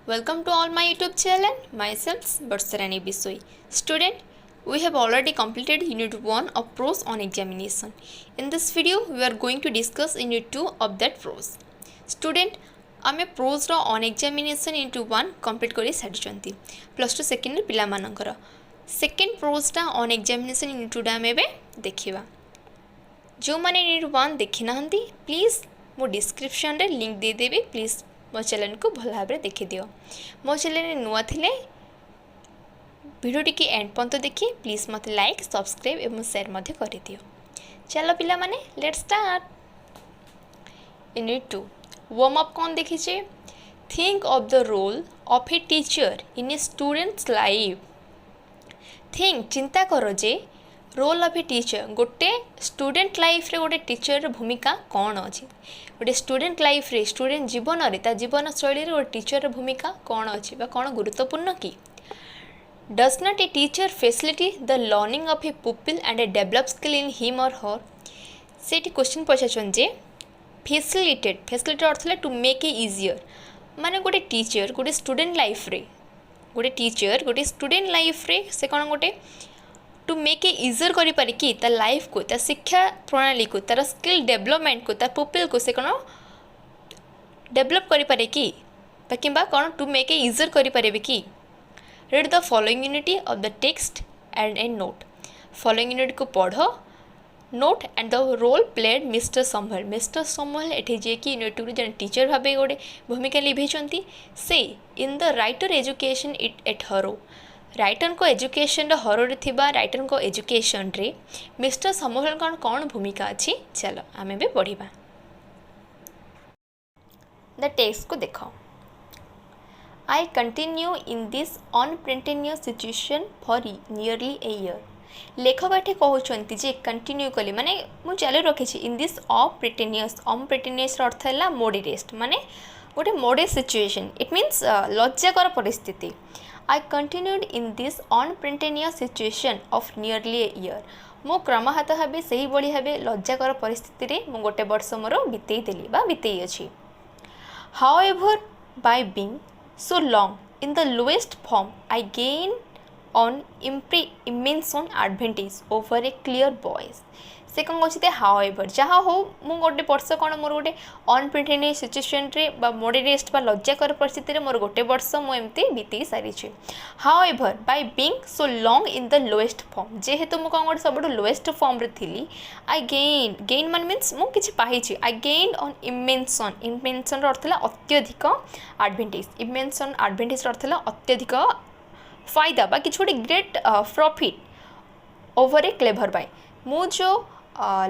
Welcome to all my YouTube channel. Myself Barsarani Bisoi. Student, we have already completed Unit 1 of Prose on examination. In this video, we are going to discuss Unit 2 of that prose. Student, आमे prose रो on examination इंटू 1 complete करी सारी plus two second पिला मानकर second प्रोजटा on examination unit 2 आम एबे देखिबा जो माने यूनिट 1 देखि नाहंती प्लीज मो डिस्क्रिप्शन रे लिंक दे देबी प्लीज मो चैनल को भल भाव देखि दियो मो चैनल नुआ थिले वीडियो टी एंड पर्यंत देखि प्लीज मत लाइक सब्सक्राइब एवं शेयर मध्य करि दियो। चलो पिला माने let's start unit 2 warm up कौन देखीचे think of the role of a teacher in a student's life think चिंता करो जे रोल ऑफ ए टीचर गोटे स्टूडेंट लाइफ रे गोटे टीचर भूमिका कौन अच्छी गोटे स्टूडेंट लाइफ रे स्टूडेंट जीवन रे ता जीवन शैली रे गोटे टीचर भूमिका कौन अच्छी बा कौन गुरुत्वपूर्ण की does not a teacher facility the learning of A pupil and A develop skill in him और हर से क्वेश्चन पचार जे फैसिलिटेड अर्थ है टू मेक ए इजियर माने गोटे टीचर गोटे स्टूडेंट लाइफ रे गोटे टीचर गोटे स्टूडेंट लाइफ रे से कौन गोटे टू मेक ए इजियर करि पारे कि ता लाइफ को ता शिक्षा प्रणाली को तार स्किल डेवलपमेंट को ता पुपिल को से कौन डेवलप करि पारे कि किंबा कौन टू मेक ए इजियर करि पारे कि read the following unit of the text and a note following unit को पढ़ note and the role played Mr Somervell एठी जे कि यूनिट 2 जन टीचर भाबे गोटे भूमिका लिभेचंती से in the writer education it at हरो राइटर को एजुकेशन हरो रे थिबा राइटर को एजुकेशन रे मिस्टर समल कौन भूमिका अच्छी चलो आमे भी पढ़िबा द टेक्स्ट को देखो I continue in this unpretentious situation for nearly a year लेखक ये कहते जे कंटिन्यू कले माने मु चालू रखी इन दिस अनप्रिटेनियस अर्थ है मोडेरेस्ट माने गोटे मोडे सिचुएशन इट मीन्स लज्जाकर परिस्थिति I continued in this unpretentious situation of nearly a year मो क्रमहात भाव से भाई भाव लज्जाकर परिस्थिति में गोटे वर्ष मोर बीतई देली बा बीतई अच्छी how ever by being so long in the lowest form I gain on immense advantage over a clear voice से कौन कहते हाउएवर जहाँ हो मु गोटे वर्ष कौन मोर गोटे अनप्रिटेनियस सिचुएशन रे बा मोडेरेस्ट बा लज्जाकर परिस्थिति रे मोर गोटे वर्ष मु एमती बीती सारी however by being so long in the lowest form जेहेतु मु कौन गोटे सब लोएस्ट फॉर्म रे थिली आई गेन मान मीन्स मु किछि पाहिछि आई गेन ऑन इमेंशन अर्थ है अत्यधिक एडवांटेज इमेंशन एडवांटेज अर्थ है अत्यधिक फायदा बा किसी गोटे ग्रेट प्रॉफिट ओवर ए क्लेभर बाय मु जो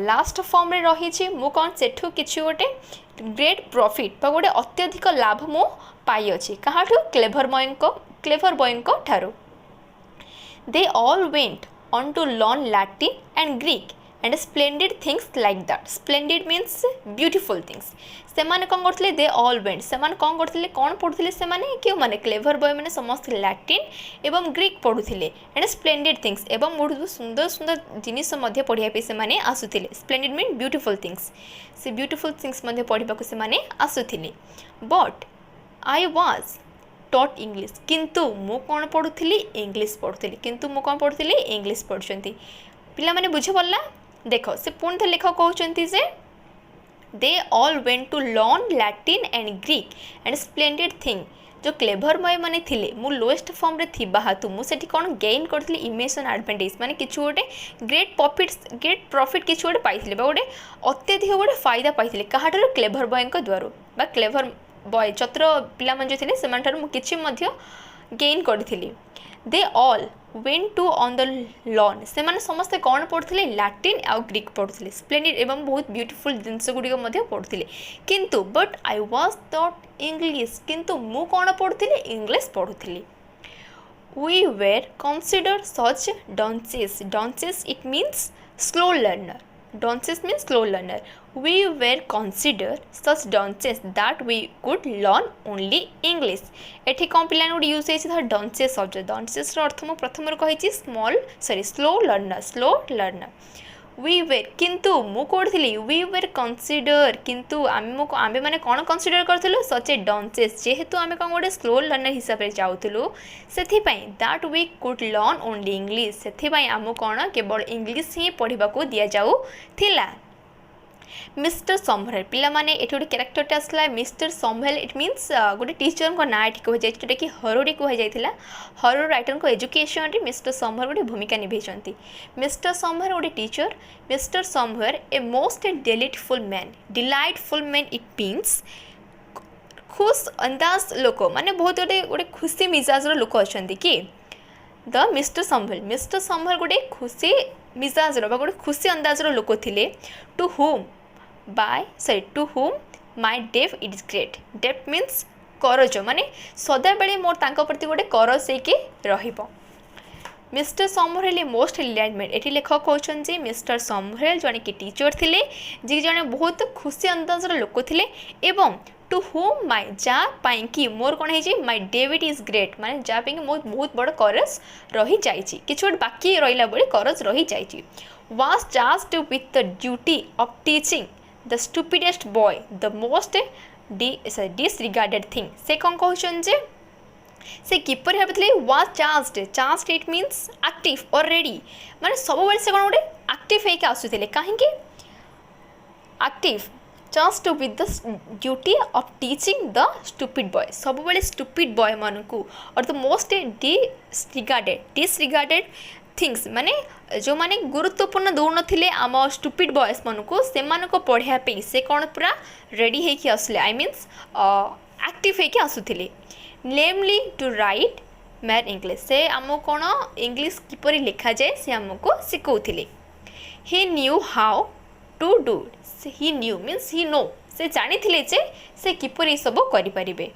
लास्ट फॉर्म रे रही मु कौन सेठू किसी गोटे ग्रेट प्रॉफिट बा गोटे अत्यधिक लाभ मु पाई अछि कहाठू क्लेभर बॉय को ठारू they all went on to learn Latin and Greek and splendid things like that splendid means beautiful things से माने कौन करथिले दे ऑल वेंट से माने कौन करथिले कौन पढुथिले से माने क्यों माने क्लेभर बॉय माने समस्त लैटिन एवं ग्रीक पढुथिले एंड स्प्लेंडेड थिंग्स एवं बहुत सुंदर सुंदर जिनिस मध्य पढ़िया पे से माने आसुथिले स्प्लेंडेड मीन ब्यूटीफुल थिंग्स से ब्यूटीफुल थिंग्स मध्य पढ़िबा को से माने आसुथिले but I was taught English किंतु मु कौन पढुथिली इंग्लिश पढुथिली किंतु मु कौन पढुथिली इंग्लिश पढुचंती पिला माने बुझे पड़ला देखो से पुणी थे लेखक कहते जे they all went to learn Latin and Greek and splendid thing जो क्लेभर बॉय माने थिले मु लोएस्ट फॉर्म रे थिबा हातु मु सेठी कोन गेन करथली इमेशन एडवांटेज माने किछु गोटे ग्रेट प्रॉफिट किछु गोटे पाइथिले बा गोटे अत्यधिक गोटे फायदा पाइथिले कहाटर क्लेभर बॉय को द्वारा बा क्लेभर बॉय चतुर पिला मन जो थिले सेमान ठार मु किछि मध्य गेन करथिली they all went to on the learn से माने समस्ते कौन पढ़ुथिले लैटिन आ ग्रीक पढ़ुथिले स्प्लेंडेड एवं बहुत ब्यूटीफुल जिनस गुडी मध्य पढ़ुथिले किंतु but I was taught English किंतु मु कौन पढ़ुथिले इंग्लिश पढ़ुथिले we were consider such dunces it means slow learner Dunces means slow learner. We were considered such dunces that we could learn only English. एठी कौन पिला ने यूज है dunces शब्द dunces अर्थ मु प्रथम कही स्लो लर्नर वी वेर किंतु मु कौड़ी वी वेर कनसीडर किंतु आमे मैंने कौन कनसीडर करूँ सच ए डंचेस जेहेतु आम कौन गोटे स्लो लर्नर हिसाब से जाऊँ से that we could learn only English से आम कौन केवल इंग्लिश ही पढ़ा दि जाऊला। मिस्टर समवेल पिला माने एठी गोटे कैरेक्टरटे आसला मिस्टर समवेल इट मीन्स गोटे टीचर को ना एठी कह जाय जोटा कि हरोडी कह जायतिला हरो राइटर को एजुकेशन रे मिस्टर समवेल गोटे भूमिका निभेचंती। मिस्टर समवेल गोटे teacher Mr Somervell a most delightful man it means खुश अंदाज लोक माने बहुत गोटे खुशी मिजाज लोक अच्छा कि द मिस्टर समवेल गोटे खुशी मिजाज गोटे खुशी अंदाज लोक थे टू हुम माय डेव इट इज ग्रेट डेव मीन्स करज माने सदा बेले मोर तांको प्रति गोटे करज होइके रहिबो। Mister Samuel most enlightenment eighty लेखक कहते मिस्टर समवेल जड़े कि टीचर थिले जी जड़े बहुत खुशी अंदाज लोक थे एवं टू हुम माय जहाँ कि मोर कौन है माय डेविड इज ग्रेट माने जहाँ मोर बहुत बड़ करज रही जाइए कि गोटे बाकी रहा बड़े करज रही जाइए। Was charged with the duty of teaching the stupidest boy the most disregarded thing से कौन कहते से किपर भाई was charged it means active और रेडी माने सब से कौन गोटे एक्टिव होकर आसुले कहीं active charged with the duty of teaching the stupid boy सब स्टुपिड बॉय मानू और द मोस्ट डिसरिगार्डेड थिंग्स माने जो माने गुरुत्वपूर्ण दौड़ थे आम स्टुपिड बॉयज मानू से पढ़ाई से कौन पूरा रेडी होकर आसले आई मीन्स एक्टिव होकर आसुले। Namely to write mere English से आम कौन इंग्लिश किपर लिखा जाए से आमको शिखौले। He knew how to do he knew means he know से जानी थे से किपर ये सब करें।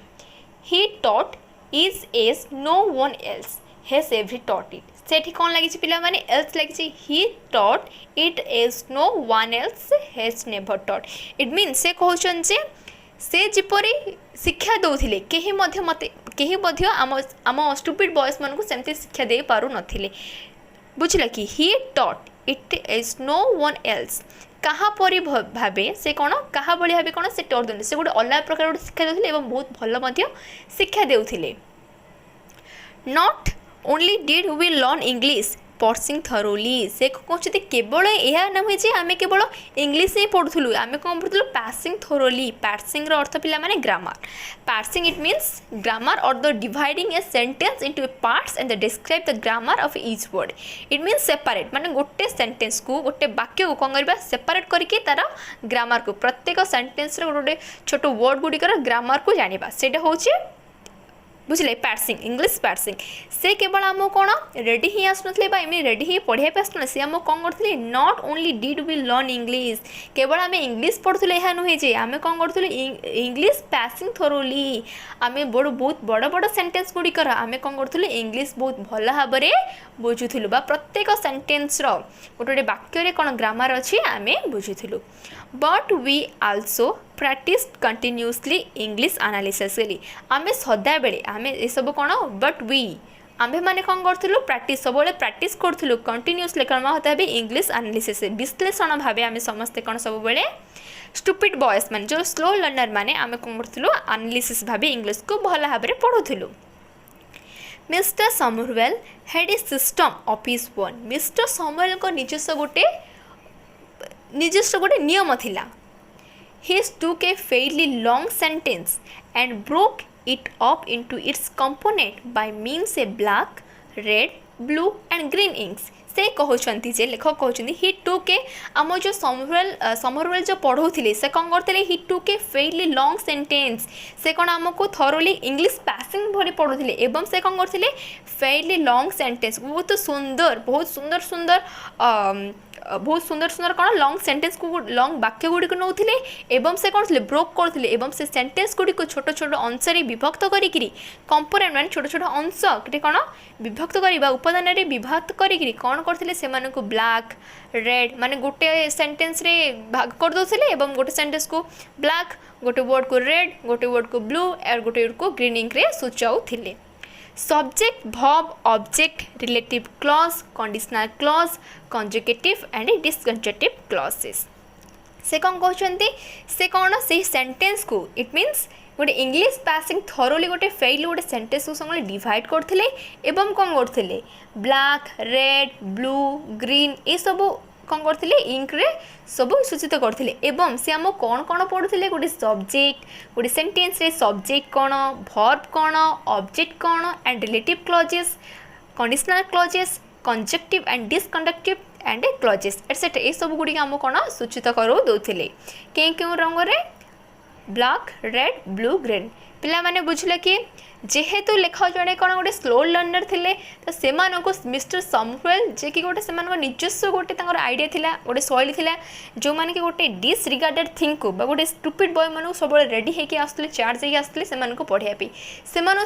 He taught is as no one else has every taught it सेठी कौन लगी पिला माने एल्स लगी he taught it as no one else has never taught it means से कहते से जिपरि शिक्षा दौले कहीं मते कहीं आम स्टुपिड बॉयज मानू सेमती शिक्षा दे पारु नथिले बुझला कि he taught it is no one else कहा परी भावे से कौन कहा भाई भावे कौन से टॉट दे से गोटे अलग प्रकार गोटे शिक्षा देते और बहुत भल शिक्षा देउथिले। Not only did we learn English parsing thoroughly से कहते केवल यह नुहे जे आम केवल इंग्लिश ही पढ़ुलु आम कौन पढ़ुलु पासिंग थरोली पार्सिंग अर्थ पिला माने grammar parsing it means grammar और the dividing a sentence into a parts and the describe the grammar of each word it means separate माने गोटे सेंटेंस को गोटे वाक्य को कौन करबा सेपरेट करके तार ग्रामर को प्रत्येक सेंटेंस रे गोटे छोट वर्ड गुड़िकर ग्रामर को जानिबा सेटा होचे बुझे पार्सिंग इंग्लिश पार्सिंग से केवल आम कौन रेडी ही आसुन एमती रेडी ही पढ़ाई आसुना सी आम कौन करते not only did we learn English केवल आम इंग्लिश पढ़ुले यह नुहे जे आम कौन करूँ इंग्लिश पासिंग थरोली आम बहुत बड़ बड़ सेंटेंस गुड़िकर आम कौन करूँ इंग्लिश बहुत भल भाव में बुझुलु प्रत्येक सेंटेंस गोटे गोटे वाक्य कौन ग्रामर अच्छी आम बुझुलु। But we also practise continuously English analysis आम सदा बेले आम ये सब कौन बट वी आम्भे मैंने कौन करूँ प्रैक्टिस सब प्रैक्टिस करूँ कंटिन्यूसली कौन होता है इंग्लिश एनालिसिस विश्लेषण भाव आम समस्ते कौन सब बेले स्टुपिड बॉयज मान जो स्लो लर्नर माने आम कौन करूँ एनालिसिस भाव इंग्लिश को भल भाव में पढ़ुलु। Mr Somervell had a system of his own Mr Somervell को निजस्व गोटे नियम थिला। He took a fairly long sentence and broke it up into its component by means of black, red, blue and green inks. से कहते जे लेखक कहते ही टुक ए आम जो समरवेल जो पढ़ाऊे से कौन करते ही टुक ए फेयरली लॉन्ग सेंटेंस से कौन आमको थरोली इंग्लिश पासिंग भरी पढ़ुले एवं से कौन करते फेयरली लॉन्ग सेंटेंस बहुत सुंदर कौन लॉन्ग सेंटेंस को लॉन्ग वाक्य गुड़ी को नौले एवं से कौन ब्रोक करते एवं से सेंटेंस गुड़ी को छोट छोट अंश विभक्त करी कंपोनेंट माने छोट छोट अंश कौन विभक्त करवा उपादान विभक्त करी कौन करते से ब्लैक रेड माने गोटे सेंटेंस रे भाग कर दौले एवं गोटे सेंटेंस को ब्लैक गोटे वर्ड को रेड गोटे वर्ड को ब्लू और गोटे वर्ड को ग्रीन इंक रे सूचाऊले। Subject verb object relative clause conditional clause conjugative and disconjugative clauses से कौन कहते से कौन से सेंटेंस को इट मीन्स गोटे इंग्लिश पासिंग थरोली गोटे फेल गोटे सेंटेंस को सब डिवाइड करते एवं कौन करते ब्लैक रेड ब्लू ग्रीन ये सब कौन करते इंक्रे सब सूचित करते एवं से आम कौन कौन पढ़ुते गोटे सब्जेक्ट गोटे सेंटेंस रे सब्जेक्ट कौन वर्ब कौन ऑब्जेक्ट कौन and relative clauses conditional clauses conjunctive and disconductive and clauses et cetera ये सब गुड़ी आम कौन सूचित करो दौले क्यों रंग रे ब्लैक रेड ब्लू ग्रीन पिला माने बुझले कि जेहेतु लेखक जड़े कौन गोटे स्लो लर्नर थे तो से मिस्टर समूएल जे कि गोटे से निजस्व गोटे आइडिया थिला गोटे शैली थिला जो माने कि गोटे डिसरिगार्डेड थिंग को गोटे स्टुपिड बॉय मानू सब रेडी होकर आसुले चार्ज होकर आसुले से पढ़ाई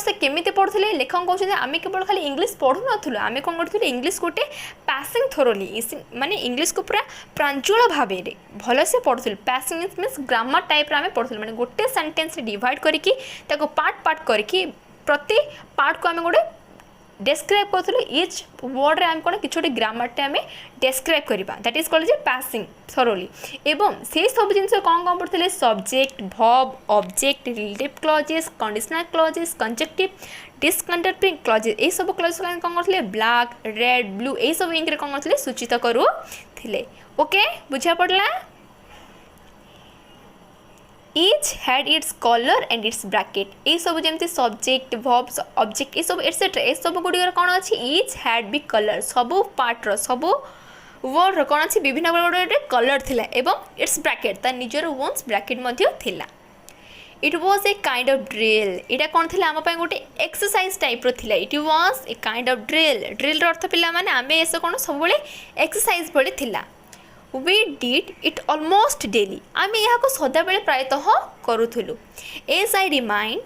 से केमी पढ़ुले लेखक कहते आम केवल खाली इंग्लीश पढ़ु नथुलु आम कौन करथुलु इंग्लीश गोटे पासिंग थोरोली माने इंग्लीश को पूरा प्रांजल भाव भल से पढ़ुलु पासिंग मीन्स ग्रामर टाइप आम पढ़ुलु माने गोटे सेंटेंस डिवाइड करके पार्ट पार्ट करके प्रति पार्ट को आम गोटे डेस्क्राइब करूँ इच वर्ड रे आम कौन कि गोटे ग्रामरटे आम डेस्क्राइब करवा that is called parsing thoroughly एवं से सब जिन कौन कौन पढ़ते subject verb object relative clauses conditional clauses conjunctive disconductive clauses ये सब क्लॉजेस कौन करते ब्लैक रेड ब्लू ये सब इंक कौन करते सूचित करूले ओके बुझा पड़ला each had its color and its bracket ये सब जमती सब्जेक्ट verbs ऑब्जेक्ट ये सब एटसेट्रा ये सब गुड़िकर कौन अच्छी each had भी कलर सबू पार्टर सबू वर्ड कौन अच्छी विभिन्न गोटे कलर थिला एवं इट्स ब्रैकेट ता निजर वन्स ब्रैकेट मध्य थिला it was a kind of drill इटा कौन थिला आम पय गोटे एक्सरसाइज टाइप रो थिला it was a kind of drill drill रो अर्थ पिला माने आमे एसे कौन सब बेले एक्सरसाइज भली थिला we did it almost daily आम यहाँ सदा बेले प्रायतः करूँ as I remind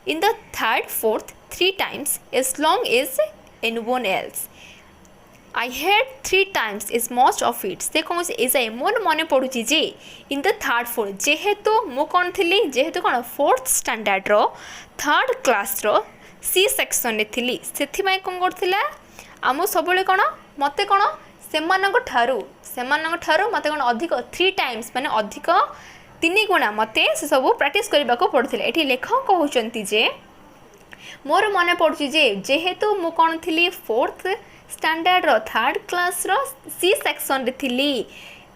in the third fourth 3 times as long as anyone else I had 3 times as much of it से कौन as I मोर मन पड़ुची जे in the third fourth जेहेतु मु कौन थी जेहेतु कौन 4th स्टैंडर्ड रो 3rd क्लास रो C सेक्शन रे थी से कौन करथिला आम सब कौन मते कौन सेमानंग ठारू मते कौन अधिक 3 टाइम्स माने अधिक 3 गुणा मते से सब प्रैक्टिस करबा को पड़थिले एठी लेखक कहउचंती जे मोर मन पड़ुची जे जेहेतु मु कौन थी 4th स्टैंडर्ड रो 3rd क्लास रो C सेक्शन रे थिली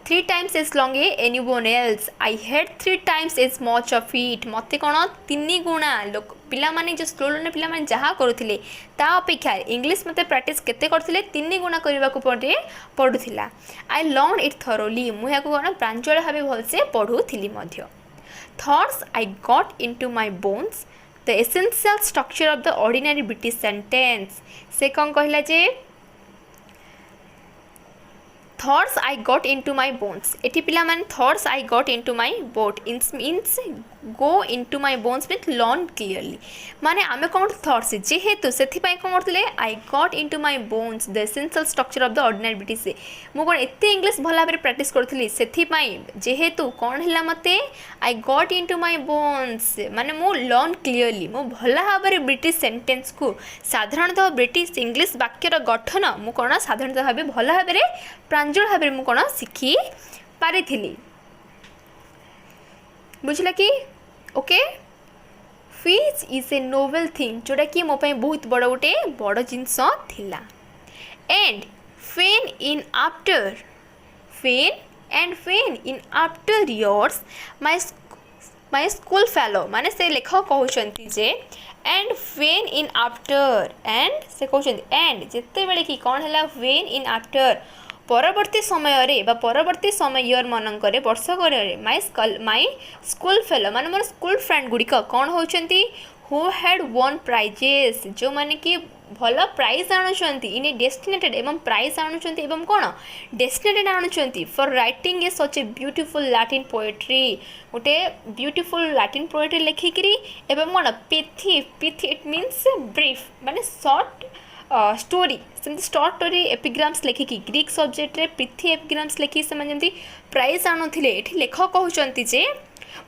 3 times as long as anyone else I had 3 times as much of it मते कौन 3 गुणा लोक पिला माने जो स्लो लर्नर पिला माने जहाँ करूथिले ता अपेक्षा इंग्लिश मते प्रैक्टिस केते करथिले 3 गुणा करबा को पडुथिला आई लर्न इट थरोली मु याको कोन प्रांजल भाबे भलसे पढुथिली मध्य thus I got into my bones the essential structure of the ordinary British sentence से कौन कहला जे thoughts I got into my bones एठी पिला माने thoughts I got into my boat means go into my bones with learn clearly माने आमे कौन thoughts जेहेतु सेथि पय कौन करथिले I got into my bones the essential structure of the ordinary British मु कोन एते इंग्लिश भला भाबे प्रैक्टिस करथिली सेथि पय जेहेतु कोन हिला मते I got into my bones माने मु learn clearly मु भला भाबे ब्रिटिश सेंटेंस को साधारणतः ब्रिटिश इंग्लिश वाक्यर गठन मु कोन साधारणतः भाबे भला भाबे प्रांजल भाबे मु कोन सिखी पारिथिली बुझला कि okay fish is a novel thing जोटा कि मो पाई बहुत बड़ गोटे बड़ जिनस थिला and when in after years my school fellow माने से लेखक कहउचंती जे and when in after and से कहउचंती एंड जेते बेले कि कोन हला फेन इन आफ्टर परवर्ती समय रे बा परवर्ती समय इयर मनंकरे वर्षक माय स्कूल फेलो माने मोर स्कूल फ्रेंड गुड़िक कौन होचंती हु हैड वन प्राइजेस जो माने कि भल प्राइज आणुचंती इन ए डेस्टिनेटेड एवं प्राइज आणुचंती एवं कौन डेस्टिनेटेड आणुचंती for writing a such a beautiful Latin poetry गोटे ब्यूटीफुल लैटिन पोएट्री लिखिकरी एवं कौन पिथी इट मीन्स ब्रीफ माने शॉर्ट स्टोरी सेमती शॉर्ट स्टोरी एपिग्राम्स लिखिकी ग्रीक सब्जेक्ट रे पृथ्वी एपिग्राम्स लिखि से जमी प्राइज आणुले ये लेखक कहते जे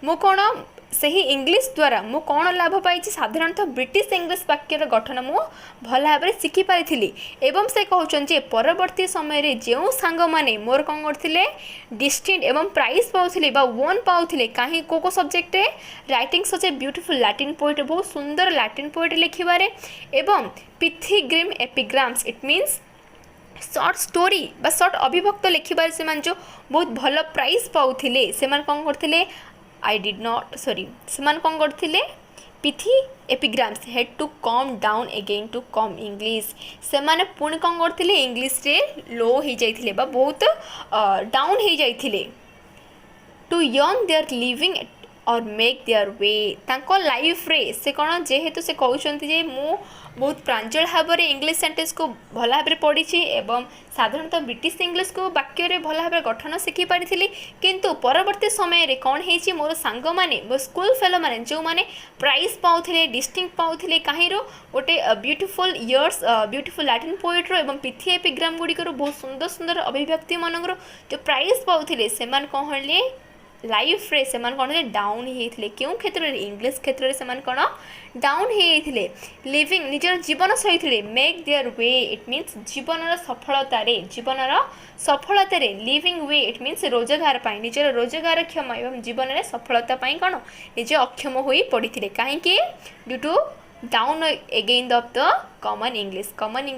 मु कौन सही इंग्लिश द्वारा मु कौन लाभ पाई साधारणतः ब्रिटिश इंग्लिश वाक्यर गठन मु भल भाव में शिखिपारी एवं से कहते परवर्ती समय जो सांग मैंने मोर कौन करते डिस्टिंक्ट एवं प्राइज पाते वोन पाते कहीं को subject writing such a beautiful Latin poet बहुत सुंदर लैटिन पोएट लिखिबारे एवं पिथिग्रिम epigrams it means short story बा सर्ट अभिभक्त लिखिबारे से जो बहुत भल प्राइज पाते से कौन करते आई डिड नॉट सॉरी से कौन करते pithy epigrams had to come down again to come English से माने पुणी कौन करते इंग्लिश रे लो हो जाइथिले बा बहुत डाउन हो जाइथिले टू यर्न देयर लिविंग और मेक देयर वे तांको लाइफ रे से कौन जेहेतु से कहते जे मु बहुत प्रांजल भाव में इंग्लिश सेंटेंस को भल भाव में पढ़ी एवं साधारणतः ब्रिटिश इंग्लिश को वाक्य भल भाव में गठन शिखिपारी किंतु परवर्ती समय रे कौन है मोर सांग माने मो स्कूल फेलो माने जो माने प्राइज पाउथिले डिस्टिंक्ट पाउथिले कहींरो गोटे ब्यूटीफुल इयर्स ब्यूटीफुल लैटिन पोएट्रो एवं पिथि एपिग्राम गुड़िकर बहुत सुंदर सुंदर अभिव्यक्ति मनकर जो प्राइज पाउथिले से कौन हले लाइफ रे से कौन डाउन होते क्यों क्षेत्र में इंग्लिश क्षेत्र में कौन डाउन होते लिविंग निजर जीवन सही make their way it means जीवन सफलता लिविंग वे इट मीन्स रोजगार पाई निजर रोजगार क्षम एवं जीवन में सफलता पाई कौन निजे अक्षम हो पड़ते कहीं due to down again of the common English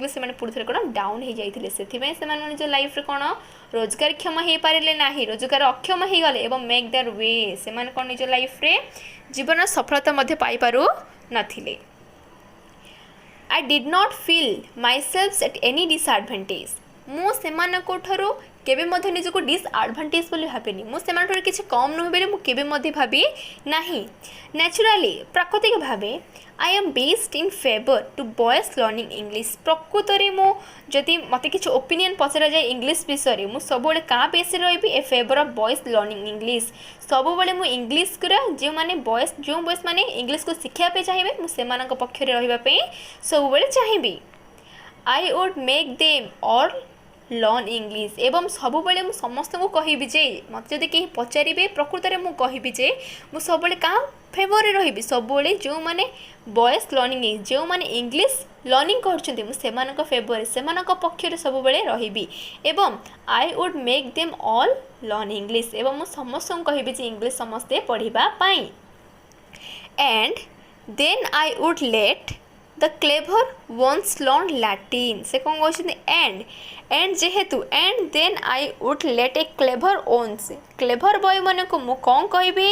से पुणी कौन डाउन हो जाते से निज लाइफ रे कौन रोजगार क्षम हो पारे ना रोजगार अक्षम हो गले एवं मेक देयर वे से कौन निज लाइफ रे जीवन सफलता पाई पारु नथिले I did not feel myself at any disadvantage मु सेमानकोठारु केबे मध्य निजको डिसएडवांटेज बोली भाबेनी मु सेमानठारु किछि कम नुहे बेले मु केबे मध्य भाबी नाही नेचुरली प्राकृतिक भाबे I am biased in favour to boys learning English प्रकृत में मु जदि मत कि ओपिनियन पचरा जाए इंग्लिश विषय में सब क्या बेस रही ए favour of boys learning English सब मु इंग्लिश जो मैंने बॉयज मैंने इंग्लिश को शिखापे चाहिए मुझे पक्ष रही सब चाहिए आई would make them all learn English एवं सब समस्त को कहि जे मत जदि कहीं पचारे प्रकृत में मुझे कहि जे मुझे सब क्या फेवर रही सब जो मैंने बॉयज लर्निंग जो मैंने इंग्लिश लर्निंग कर फेवर से पक्ष सब रही एवं I would make them all learn English एवं मुझे समस्त को कहि इंग्लिश समस्ते पढ़ाई and then I would let the clever ones learn Latin से कौन कहते एंड जेहेतु and then I would let a clever ones clever boy मन को मु कौन कहि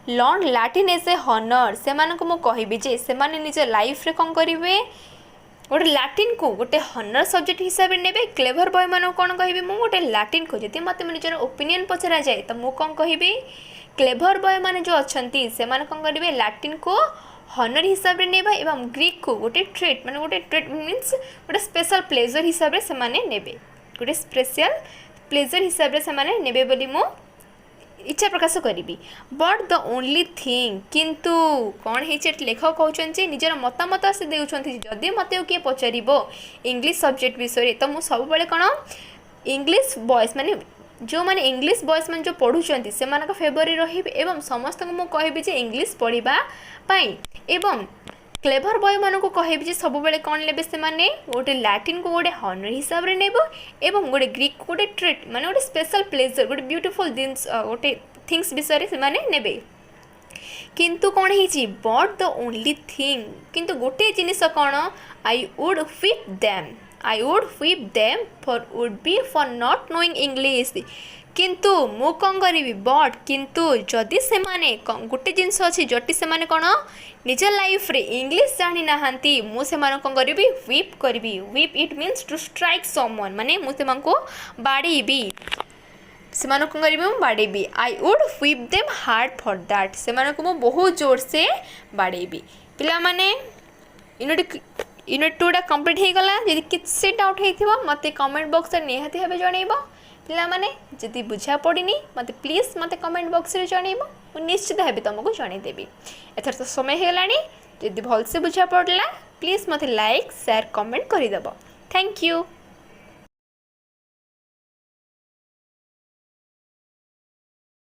learn Latin as a honour से कहि जे से निज लाइफ रे कौन करेंगे गोटे लैटिन को गोटे हनर सब्जेक्ट हिसाब से ने क्लेभर बॉय मान कौन कहि मु गोटे लैटिन को जब मत निजर ओपिनियन पचरा जाए तो मु कौन कहि क्लेभर बॉय मैंने जो अच्छा से कौन करेंगे लैटिन को हनर हिसाब से नेबा एवं ग्रीक को गोटे ट्रेट माने गोटे ट्रेट मीन्स गोटे स्पेशल प्लेजर हिसाब से नेबे गोटे स्पेशल प्लेजर हिसाब से नेबे बोली मु इच्छा प्रकाश करी बट द ओनली थिंग किंतु कौन है लेखक कहते निजर मतामत से देउछंती जदि मत किए पचार इंग्लिश सब्जेक्ट विषय तो मुझे सब कौन इंग्लिश बॉयज माने जो मैंने इंग्लिश बॉयज मैंने जो पढ़ुंट से फेवर रही एवं समस्त को मुझे इंग्लिश पढ़ा एवं क्लेभर बॉय मान को कहि सब कौन लेबे से माने गोटे लैटिन को गोटे हनर हिसाब से नेब एवं गोटे ग्रीक को गोटे ट्रीट माने गोटे स्पेशल प्लेजर गोटे ब्यूटीफुल गोटे थिंग्स विषय से नेबे किंतु कौन है बट द ओनली थिंग किंतु गोटे जिनिस कौन आई would whip them for would be for not knowing English किंतु मु कौन करी बट किंतु जदि से माने गोटे जिनस अच्छी जटी से माने कौन निज लाइफ रे इंग्लिश जानी नाहांती मु से माने कौन करी व्हिप करी whip it means to strike someone माने मु से को बाड़ेबी से माने कौन करी बाड़ेबी I would whip them hard for that से माने को बहुत जोर से बाड़ेबी पिला माने यूनिट 2 कंप्लीट हो गला यदि किसी डाउट होइथिबो मते कमेंट बॉक्स रे निहाती भाबे जणैबो पिला माने जदि बुझा पड़िनी मते प्लीज मते कमेंट बॉक्स रे जणैबो मु निश्चित भाबे तुमको जणै देबी एथर तो समय हो गलानी जदि भल से बुझा पड़ला प्लीज मते लाइक शेयर कमेंट करि देबो थैंक यू।